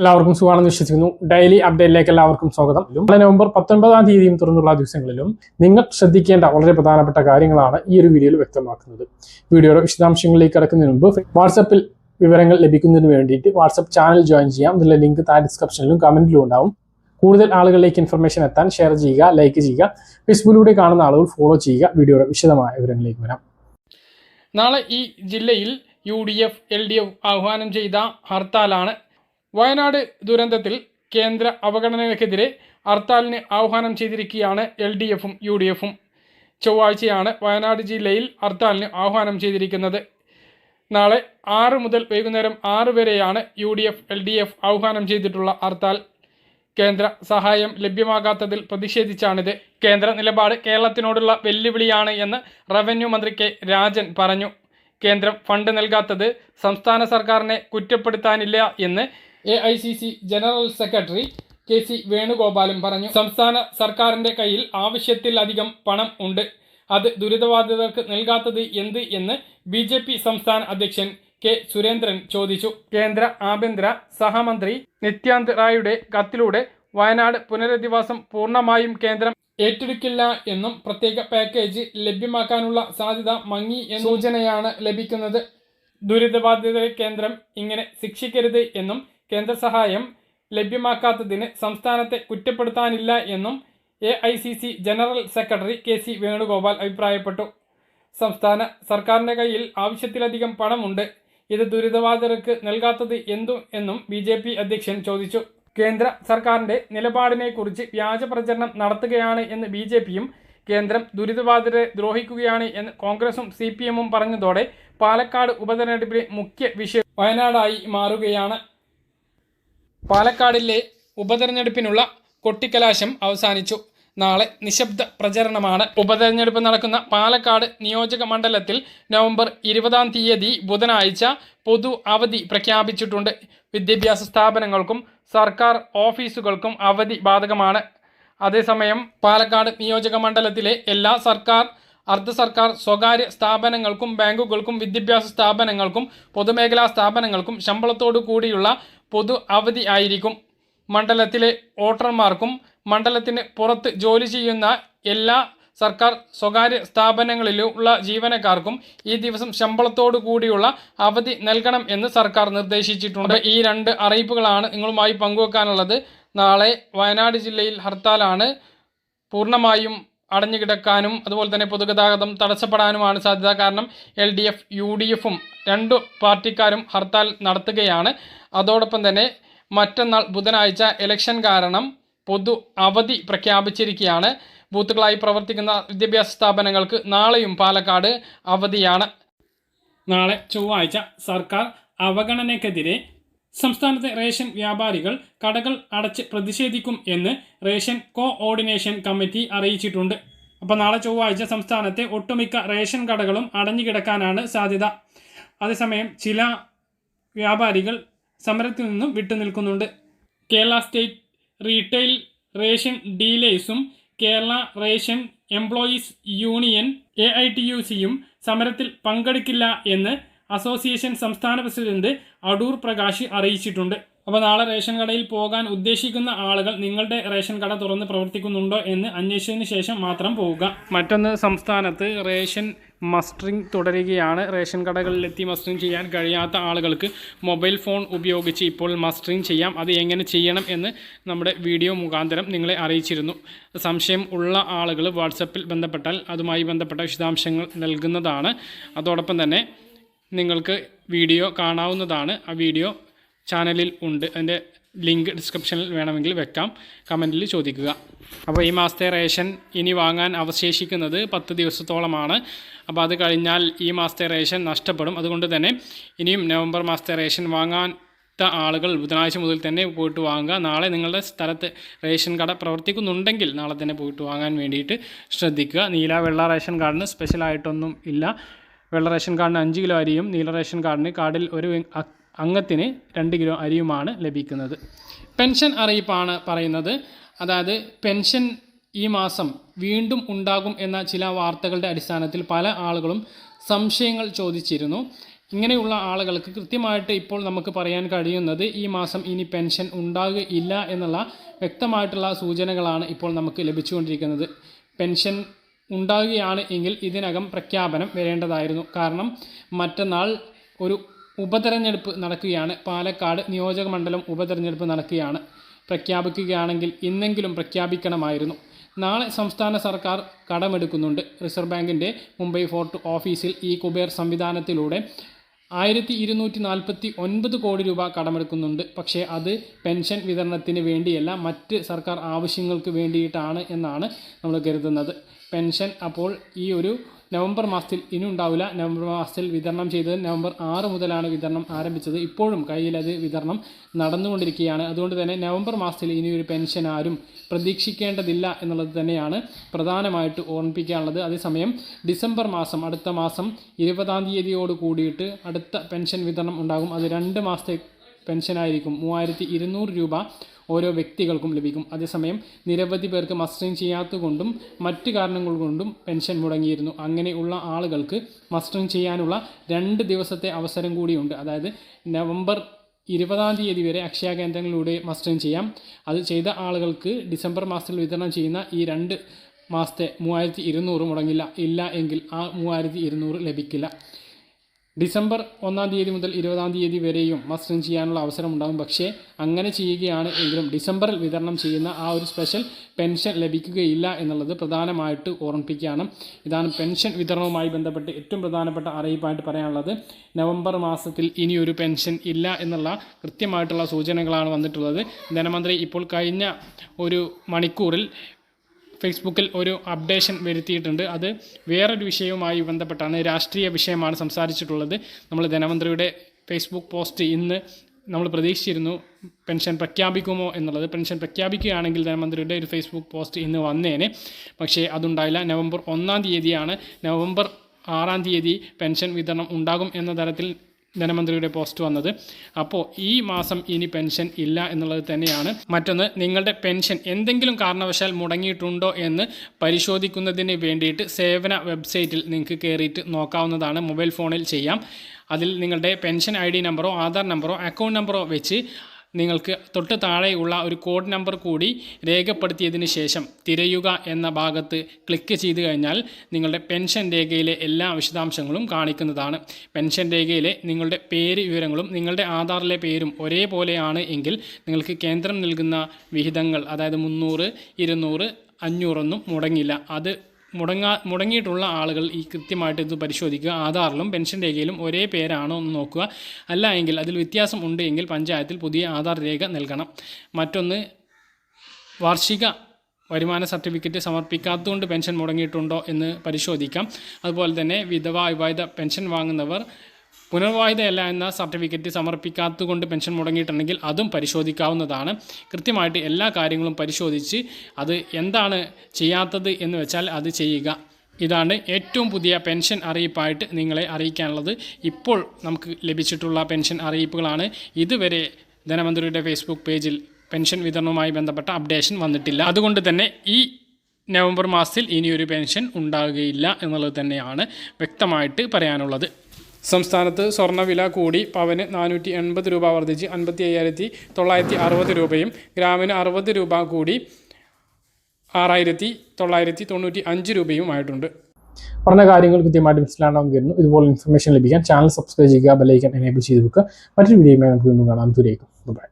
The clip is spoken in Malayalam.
എല്ലാവർക്കും സുഖമാണെന്ന് വിശ്വസിക്കുന്നു. ഡെയിലി അപ്ഡേറ്റിലേക്ക് എല്ലാവർക്കും സ്വാഗതം. നവംബർ 19 തീയതിയും തുറന്നുള്ള ദിവസങ്ങളിലും നിങ്ങൾ ശ്രദ്ധിക്കേണ്ട വളരെ പ്രധാനപ്പെട്ട കാര്യങ്ങളാണ് ഈ ഒരു വീഡിയോയിൽ വ്യക്തമാക്കുന്നത്. വീഡിയോയുടെ വിശദാംശങ്ങളിലേക്ക് കടക്കുന്നതിന് മുമ്പ് വാട്സപ്പിൽ വിവരങ്ങൾ ലഭിക്കുന്നതിന് വേണ്ടിയിട്ട് വാട്സപ്പ് ചാനൽ ജോയിൻ ചെയ്യാം. ഇതിലെ ലിങ്ക് താഴെ ഡിസ്ക്രിപ്ഷനിലും കമന്റിലും ഉണ്ടാവും. കൂടുതൽ ആളുകളിലേക്ക് ഇൻഫർമേഷൻ എത്താൻ ഷെയർ ചെയ്യുക, ലൈക്ക് ചെയ്യുക. ഫേസ്ബുക്കിലൂടെ കാണുന്ന ആളുകൾ ഫോളോ ചെയ്യുക. വീഡിയോയുടെ വിശദമായ വിവരങ്ങളിലേക്ക് വരാം. നാളെ ഈ ജില്ലയിൽ UDF LDF ആഹ്വാനം ചെയ്ത ഹർത്താലാണ്. വയനാട് ദുരന്തത്തിൽ കേന്ദ്ര അവഗണനയ്ക്കെതിരെ ഹർത്താലിന് ആഹ്വാനം ചെയ്തിരിക്കുകയാണ് LDFും UDFും. ചൊവ്വാഴ്ചയാണ് വയനാട് ജില്ലയിൽ ഹർത്താലിന് ആഹ്വാനം ചെയ്തിരിക്കുന്നത്. നാളെ 6 മുതൽ വൈകുന്നേരം 6 വരെയാണ് UDF LDF ആഹ്വാനം ചെയ്തിട്ടുള്ള ഹർത്താൽ. കേന്ദ്ര സഹായം ലഭ്യമാകാത്തതിൽ പ്രതിഷേധിച്ചാണിത്. കേന്ദ്ര നിലപാട് കേരളത്തിനോടുള്ള വെല്ലുവിളിയാണ് എന്ന് റവന്യൂ മന്ത്രി കെ രാജൻ പറഞ്ഞു. കേന്ദ്രം ഫണ്ട് നൽകാത്തത് സംസ്ഥാന സർക്കാരിനെ കുറ്റപ്പെടുത്താനില്ല എന്ന് AICC ജനറൽ സെക്രട്ടറി KC വേണുഗോപാലും പറഞ്ഞു. സംസ്ഥാന സർക്കാരിൻ്റെ കയ്യിൽ ആവശ്യത്തിലധികം പണം ഉണ്ട്. അത് ദുരിതബാധിതർക്ക് നൽകാത്തത് എന്ത് എന്ന് BJP സംസ്ഥാന അധ്യക്ഷൻ K സുരേന്ദ്രൻ ചോദിച്ചു. കേന്ദ്ര ആഭ്യന്തര സഹമന്ത്രി നിത്യാനന്ദ് റായുടെ കത്തിലൂടെ വയനാട് പുനരധിവാസം പൂർണ്ണമായും കേന്ദ്രം ഏറ്റെടുക്കില്ല എന്നും പ്രത്യേക പാക്കേജ് ലഭ്യമാക്കാനുള്ള സാധ്യത മങ്ങി എന്ന സൂചനയാണ് ലഭിക്കുന്നത്. ദുരിതബാധിതരെ കേന്ദ്രം ഇങ്ങനെ ശിക്ഷിക്കരുത് എന്നും കേന്ദ്ര സഹായം ലഭ്യമാക്കാത്തതിന് സംസ്ഥാനത്തെ കുറ്റപ്പെടുത്താനില്ല എന്നും AICC general secretary KC Venugopal അഭിപ്രായപ്പെട്ടു. സംസ്ഥാന സർക്കാരിൻ്റെ കയ്യിൽ ആവശ്യത്തിലധികം പണമുണ്ട്. ഇത് ദുരിതബാധിതർക്ക് നൽകാത്തത് എന്തു എന്നും BJP അധ്യക്ഷൻ ചോദിച്ചു. കേന്ദ്ര സർക്കാരിൻ്റെ നിലപാടിനെക്കുറിച്ച് വ്യാജ പ്രചരണം നടത്തുകയാണ് എന്ന് BJPയും കേന്ദ്രം ദുരിതബാധിതരെ ദ്രോഹിക്കുകയാണ് എന്ന് കോൺഗ്രസും CPMും പറഞ്ഞതോടെ പാലക്കാട് ഉപതെരഞ്ഞെടുപ്പിലെ മുഖ്യ വിഷയം വയനാടായി മാറുകയാണ്. പാലക്കാടിലെ ഉപതെരഞ്ഞെടുപ്പിനുള്ള കൊട്ടിക്കലാശം അവസാനിച്ചു. നാളെ നിശബ്ദ പ്രചരണമാണ്. ഉപതെരഞ്ഞെടുപ്പ് നടക്കുന്ന പാലക്കാട് നിയോജക മണ്ഡലത്തിൽ നവംബർ 20 തീയതി ബുധനാഴ്ച പൊതു അവധി പ്രഖ്യാപിച്ചിട്ടുണ്ട്. വിദ്യാഭ്യാസ സ്ഥാപനങ്ങൾക്കും സർക്കാർ ഓഫീസുകൾക്കും അവധി ബാധകമാണ്. അതേസമയം പാലക്കാട് നിയോജക മണ്ഡലത്തിലെ എല്ലാ സർക്കാർ, അർദ്ധ സർക്കാർ, സ്വകാര്യ സ്ഥാപനങ്ങൾക്കും ബാങ്കുകൾക്കും വിദ്യാഭ്യാസ സ്ഥാപനങ്ങൾക്കും പൊതുമേഖലാ സ്ഥാപനങ്ങൾക്കും ശമ്പളത്തോടു കൂടിയുള്ള പൊതു അവധി ആയിരിക്കും. മണ്ഡലത്തിലെ വോട്ടർമാർക്കും മണ്ഡലത്തിന് പുറത്ത് ജോലി ചെയ്യുന്ന എല്ലാ സർക്കാർ, സ്വകാര്യ സ്ഥാപനങ്ങളിലുള്ള ജീവനക്കാർക്കും ഈ ദിവസം ശമ്പളത്തോടു കൂടിയുള്ള അവധി നൽകണം എന്ന് സർക്കാർ നിർദ്ദേശിച്ചിട്ടുണ്ട്. ഈ 2 അറിയിപ്പുകളാണ് നിങ്ങളുമായി പങ്കുവെക്കാനുള്ളത്. നാളെ വയനാട് ജില്ലയിൽ ഹർത്താലാണ്. പൂർണ്ണമായും അടഞ്ഞുകിടക്കാനും അതുപോലെ തന്നെ പൊതുഗതാഗതം തടസ്സപ്പെടാനുമാണ് സാധ്യത. കാരണം LDF UDFും 2 പാർട്ടിക്കാരും ഹർത്താൽ നടത്തുകയാണ്. അതോടൊപ്പം തന്നെ മറ്റന്നാൾ ബുധനാഴ്ച ഇലക്ഷൻ കാരണം പൊതു അവധി പ്രഖ്യാപിച്ചിരിക്കുകയാണ്. ബൂത്തുകളായി പ്രവർത്തിക്കുന്ന വിദ്യാഭ്യാസ സ്ഥാപനങ്ങൾക്ക് നാളെയും പാലക്കാട് അവധിയാണ്. നാളെ ചൊവ്വാഴ്ച സർക്കാർ അവഗണനയ്ക്കെതിരെ സംസ്ഥാനത്തെ റേഷൻ വ്യാപാരികൾ കടകൾ അടച്ച് പ്രതിഷേധിക്കും എന്ന് റേഷൻ കോഓർഡിനേഷൻ കമ്മിറ്റി അറിയിച്ചിട്ടുണ്ട്. അപ്പോൾ നാളെ ചൊവ്വാഴ്ച സംസ്ഥാനത്തെ ഒട്ടുമിക്ക റേഷൻ കടകളും അടഞ്ഞുകിടക്കാനാണ് സാധ്യത. അതേസമയം ചില വ്യാപാരികൾ സമരത്തിൽ നിന്നും വിട്ടുനിൽക്കുന്നുണ്ട്. കേരള സ്റ്റേറ്റ് റീറ്റെയിൽ റേഷൻ ഡീലേഴ്സും കേരള റേഷൻ എംപ്ലോയീസ് യൂണിയൻ AITUCയും സമരത്തിൽ പങ്കെടുക്കില്ല എന്ന് അസോസിയേഷൻ സംസ്ഥാന പ്രസിഡന്റ് അടൂർ പ്രകാശ് അറിയിച്ചിട്ടുണ്ട്. അപ്പോൾ നാളെ റേഷൻ കടയിൽ പോകാൻ ഉദ്ദേശിക്കുന്ന ആളുകൾ നിങ്ങളുടെ റേഷൻ കട തുറന്ന് പ്രവർത്തിക്കുന്നുണ്ടോ എന്ന് അന്വേഷിച്ചതിന് ശേഷം മാത്രം പോവുക. മറ്റൊന്ന്, സംസ്ഥാനത്ത് റേഷൻ മസ്റ്ററിംഗ് തുടരുകയാണ്. റേഷൻ കടകളിലെത്തി മസ്റ്ററിംഗ് ചെയ്യാൻ കഴിയാത്ത ആളുകൾക്ക് മൊബൈൽ ഫോൺ ഉപയോഗിച്ച് ഇപ്പോൾ മസ്റ്ററിംഗ് ചെയ്യാം. അത് എങ്ങനെ ചെയ്യണം എന്ന് നമ്മുടെ വീഡിയോ മുഖാന്തരം നിങ്ങളെ അറിയിച്ചിരുന്നു. സംശയം ഉള്ള ആളുകൾ വാട്സപ്പിൽ ബന്ധപ്പെട്ടാൽ അതുമായി ബന്ധപ്പെട്ട വിശദാംശങ്ങൾ നൽകുന്നതാണ്. അതോടൊപ്പം തന്നെ നിങ്ങൾക്ക് വീഡിയോ കാണാവുന്നതാണ്. ആ വീഡിയോ ചാനലിൽ ഉണ്ട്. അതിൻ്റെ ലിങ്ക് ഡിസ്ക്രിപ്ഷനിൽ വേണമെങ്കിൽ വെക്കാം. കമൻറ്റിൽ ചോദിക്കുക. അപ്പോൾ ഈ മാസത്തെ റേഷൻ ഇനി വാങ്ങാൻ അവശേഷിക്കുന്നത് 10 ദിവസത്തോളമാണ്. അപ്പോൾ അത് കഴിഞ്ഞാൽ ഈ മാസത്തെ റേഷൻ നഷ്ടപ്പെടും. അതുകൊണ്ട് തന്നെ ഇനിയും നവംബർ മാസത്തെ റേഷൻ വാങ്ങാത്ത ആളുകൾ ബുധനാഴ്ച മുതൽ തന്നെ പോയിട്ട് വാങ്ങുക. നാളെ നിങ്ങളുടെ സ്ഥലത്ത് റേഷൻ കട പ്രവർത്തിക്കുന്നുണ്ടെങ്കിൽ നാളെ തന്നെ പോയിട്ട് വാങ്ങാൻ വേണ്ടിയിട്ട് ശ്രദ്ധിക്കുക. നീല വെള്ള റേഷൻ കാർഡിന് സ്പെഷ്യലായിട്ടൊന്നും ഇല്ല. വെള്ള റേഷൻ കാർഡിന് 5 കിലോ അരിയും നീല റേഷൻ കാർഡിന് കാർഡിൽ ഒരു അംഗത്തിന് 2 കിലോ അരിയുമാണ് ലഭിക്കുന്നത്. പെൻഷൻ അറിയിപ്പാണ് പറയുന്നത്. അതായത് പെൻഷൻ ഈ മാസം വീണ്ടും ഉണ്ടാകും എന്ന ചില വാർത്തകളുടെ അടിസ്ഥാനത്തിൽ പല ആളുകളും സംശയങ്ങൾ ചോദിച്ചിരുന്നു. ഇങ്ങനെയുള്ള ആളുകൾക്ക് കൃത്യമായിട്ട് ഇപ്പോൾ നമുക്ക് പറയാൻ കഴിയുന്നത് ഈ മാസം ഇനി പെൻഷൻ ഉണ്ടാകുകയില്ല എന്നുള്ള വ്യക്തമായിട്ടുള്ള സൂചനകളാണ് ഇപ്പോൾ നമുക്ക് ലഭിച്ചുകൊണ്ടിരിക്കുന്നത്. പെൻഷൻ ഉണ്ടാകുകയാണ് എങ്കിൽ ഇതിനകം പ്രഖ്യാപനം വരേണ്ടതായിരുന്നു. കാരണം മറ്റന്നാൾ ഒരു ഉപതെരഞ്ഞെടുപ്പ് നടക്കുകയാണ്. പാലക്കാട് നിയോജക മണ്ഡലം ഉപതെരഞ്ഞെടുപ്പ് നടക്കുകയാണ്. പ്രഖ്യാപിക്കുകയാണെങ്കിൽ ഇന്നെങ്കിലും പ്രഖ്യാപിക്കണമായിരുന്നു. നാളെ സംസ്ഥാന സർക്കാർ കടമെടുക്കുന്നുണ്ട്. റിസർവ് ബാങ്കിൻ്റെ മുംബൈ ഫോർട്ട് ഓഫീസിൽ ഈ കുബേർ സംവിധാനത്തിലൂടെ 1249 കോടി രൂപ കടമെടുക്കുന്നുണ്ട്. പക്ഷേ അത് പെൻഷൻ വിതരണത്തിന് വേണ്ടിയല്ല, മറ്റ് സർക്കാർ ആവശ്യങ്ങൾക്ക് വേണ്ടിയിട്ടാണ് എന്നാണ് നമ്മൾ കരുതുന്നത്. പെൻഷൻ അപ്പോൾ ഈ ഒരു നവംബർ മാസത്തിൽ ഇനി ഉണ്ടാവില്ല. നവംബർ മാസത്തിൽ വിതരണം ചെയ്തത് നവംബർ 6 മുതലാണ് വിതരണം ആരംഭിച്ചത്. ഇപ്പോഴും കയ്യിൽ അത് വിതരണം നടന്നുകൊണ്ടിരിക്കുകയാണ്. അതുകൊണ്ട് തന്നെ നവംബർ മാസത്തിൽ ഇനി ഒരു പെൻഷൻ ആരും പ്രതീക്ഷിക്കേണ്ടതില്ല എന്നുള്ളത് തന്നെയാണ് പ്രധാനമായിട്ട് ഓർമ്മിപ്പിക്കാനുള്ളത്. അതേസമയം ഡിസംബർ മാസം, അടുത്ത മാസം 20-ാം തീയതിയോട് കൂടിയിട്ട് അടുത്ത പെൻഷൻ വിതരണം ഉണ്ടാകും. അത് 2 മാസത്തെ പെൻഷനായിരിക്കും. 3200 രൂപ ഓരോ വ്യക്തികൾക്കും ലഭിക്കും. അതേസമയം നിരവധി പേർക്ക് മസ്റ്ററിങ് ചെയ്യാത്തതുകൊണ്ടും മറ്റ് കാരണങ്ങൾ കൊണ്ടും പെൻഷൻ മുടങ്ങിയിരുന്നു. അങ്ങനെയുള്ള ആളുകൾക്ക് മസ്റ്ററിങ് ചെയ്യാനുള്ള 2 ദിവസത്തെ അവസരം കൂടിയുണ്ട്. അതായത് നവംബർ 20-ാം തീയതി വരെ അക്ഷയ കേന്ദ്രങ്ങളിലൂടെ മസ്റ്ററിങ് ചെയ്യാം. അത് ചെയ്ത ആളുകൾക്ക് ഡിസംബർ മാസത്തിൽ വിതരണം ചെയ്യുന്ന ഈ 2 മാസത്തെ 3200 മുടങ്ങില്ല. ഇല്ല എങ്കിൽ ആ 3200 ലഭിക്കില്ല. ഡിസംബർ 1-ാം തീയതി മുതൽ 20-ാം തീയതി വരെയും മസ്റ്ററിങ് ചെയ്യാനുള്ള അവസരം ഉണ്ടാകും. പക്ഷേ അങ്ങനെ ചെയ്യുകയാണ് എങ്കിലും ഡിസംബറിൽ വിതരണം ചെയ്യുന്ന ആ ഒരു സ്പെഷ്യൽ പെൻഷൻ ലഭിക്കുകയില്ല എന്നുള്ളത് പ്രധാനമായിട്ട് ഓർമ്മിപ്പിക്കുകയാണ്. ഇതാണ് പെൻഷൻ വിതരണവുമായി ബന്ധപ്പെട്ട് ഏറ്റവും പ്രധാനപ്പെട്ട അറിയിപ്പായിട്ട് പറയാനുള്ളത്. നവംബർ മാസത്തിൽ ഇനിയൊരു പെൻഷൻ ഇല്ല എന്നുള്ള കൃത്യമായിട്ടുള്ള സൂചനകളാണ് വന്നിട്ടുള്ളത്. ധനമന്ത്രി ഇപ്പോൾ കഴിഞ്ഞ ഒരു മണിക്കൂറിൽ ഫേസ്ബുക്കിൽ ഒരു അപ്ഡേഷൻ വരുത്തിയിട്ടുണ്ട്. അത് വേറൊരു വിഷയവുമായി ബന്ധപ്പെട്ടാണ്, രാഷ്ട്രീയ വിഷയമാണ് സംസാരിച്ചിട്ടുള്ളത്. നമ്മൾ ധനമന്ത്രിയുടെ ഫേസ്ബുക്ക് പോസ്റ്റ് ഇന്ന് നമ്മൾ പ്രതീക്ഷിച്ചിരുന്നു പെൻഷൻ പ്രഖ്യാപിക്കുമോ എന്നുള്ളത്. പെൻഷൻ പ്രഖ്യാപിക്കുകയാണെങ്കിൽ ധനമന്ത്രിയുടെ ഒരു ഫേസ്ബുക്ക് പോസ്റ്റ് ഇന്ന് വന്നേനെ. പക്ഷേ അതുണ്ടായില്ല. നവംബർ 1-ാം തീയതിയാണ്. നവംബർ 6-ാം തീയതി പെൻഷൻ വിതരണം ഉണ്ടാകും എന്ന തരത്തിൽ ധനമന്ത്രിയുടെ പോസ്റ്റ് വന്നത്. അപ്പോൾ ഈ മാസം ഇനി പെൻഷൻ ഇല്ല എന്നുള്ളത് തന്നെയാണ്. മറ്റൊന്ന്, നിങ്ങളുടെ പെൻഷൻ എന്തെങ്കിലും കാരണവശാൽ മുടങ്ങിയിട്ടുണ്ടോ എന്ന് പരിശോധിക്കുന്നതിന് വേണ്ടിയിട്ട് സേവന വെബ്സൈറ്റിൽ നിങ്ങൾക്ക് കയറിയിട്ട് നോക്കാവുന്നതാണ്. മൊബൈൽ ഫോണിൽ ചെയ്യാം. അതിൽ നിങ്ങളുടെ പെൻഷൻ ID നമ്പറോ ആധാർ നമ്പറോ അക്കൗണ്ട് നമ്പറോ വെച്ച് നിങ്ങൾക്ക് തൊട്ട് താഴെയുള്ള ഒരു കോഡ് നമ്പർ കൂടി രേഖപ്പെടുത്തിയതിന് ശേഷം തിരയുക എന്ന ഭാഗത്ത് ക്ലിക്ക് ചെയ്ത് കഴിഞ്ഞാൽ നിങ്ങളുടെ പെൻഷൻ രേഖയിലെ എല്ലാ വിശദാംശങ്ങളും കാണിക്കുന്നതാണ്. പെൻഷൻ രേഖയിലെ നിങ്ങളുടെ പേര് വിവരങ്ങളും നിങ്ങളുടെ ആധാറിലെ പേരും ഒരേപോലെയാണ് എങ്കിൽ നിങ്ങൾക്ക് കേന്ദ്രം നൽകുന്ന വിഹിതങ്ങൾ, അതായത് 300, 200, 500 മുടങ്ങില്ല. അത് മുടങ്ങിയിട്ടുള്ള ആളുകൾ ഈ കൃത്യമായിട്ട് ഇത് പരിശോധിക്കുക. ആധാറിലും പെൻഷൻ രേഖയിലും ഒരേ പേരാണോ എന്ന് നോക്കുക. അല്ല എങ്കിൽ അതിൽ വ്യത്യാസം ഉണ്ട് എങ്കിൽ പഞ്ചായത്തിൽ പുതിയ ആധാർ രേഖ നൽകണം. മറ്റൊന്ന്, വാർഷിക വരുമാന സർട്ടിഫിക്കറ്റ് സമർപ്പിക്കാത്തതുകൊണ്ട് പെൻഷൻ മുടങ്ങിയിട്ടുണ്ടോ എന്ന് പരിശോധിക്കാം. അതുപോലെ തന്നെ വിധവ പെൻഷൻ വാങ്ങുന്നവർ പുനർവാഹിതയല്ല എന്ന സർട്ടിഫിക്കറ്റ് സമർപ്പിക്കാത്തതുകൊണ്ട് പെൻഷൻ മുടങ്ങിയിട്ടുണ്ടെങ്കിൽ അതും പരിശോധിക്കാവുന്നതാണ്. കൃത്യമായിട്ട് എല്ലാ കാര്യങ്ങളും പരിശോധിച്ച് അത് എന്താണ് ചെയ്യാത്തത് എന്ന് വെച്ചാൽ അത് ചെയ്യുക. ഇതാണ് ഏറ്റവും പുതിയ പെൻഷൻ അറിയിപ്പായിട്ട് നിങ്ങളെ അറിയിക്കാനുള്ളത്. ഇപ്പോൾ നമുക്ക് ലഭിച്ചിട്ടുള്ള പെൻഷൻ അറിയിപ്പുകളാണ്. ഇതുവരെ ധനമന്ത്രിയുടെ ഫേസ്ബുക്ക് പേജിൽ പെൻഷൻ വിതരണവുമായി ബന്ധപ്പെട്ട അപ്ഡേഷൻ വന്നിട്ടില്ല. അതുകൊണ്ട് തന്നെ ഈ നവംബർ മാസത്തിൽ ഇനിയൊരു പെൻഷൻ ഉണ്ടാകുകയില്ല എന്നുള്ളത് തന്നെയാണ് വ്യക്തമായിട്ട് പറയാനുള്ളത്. സംസ്ഥാനത്ത് സ്വർണ്ണവില കൂടി. പവന് 480 രൂപ വർദ്ധിച്ച് 55,960 രൂപയും ഗ്രാമിന് 60 രൂപ കൂടി 6,995 രൂപയുമായിട്ടുണ്ട്. പറഞ്ഞ കാര്യങ്ങൾ കൃത്യമായിട്ട് മനസ്സിലാണെന്ന് കരുതുന്നു. ഇതുപോലെ ഇൻഫർമേഷൻ ലഭിക്കാൻ ചാനൽ സബ്സ്ക്രൈബ് ചെയ്യുക, ബെൽ ഐക്കൺ എനേബിൾ ചെയ്ത് വെക്കുക. മറ്റൊരു വീഡിയോയുമായി നമുക്ക് വീണ്ടും കാണാം. ദൂരേക്കും ബൈ.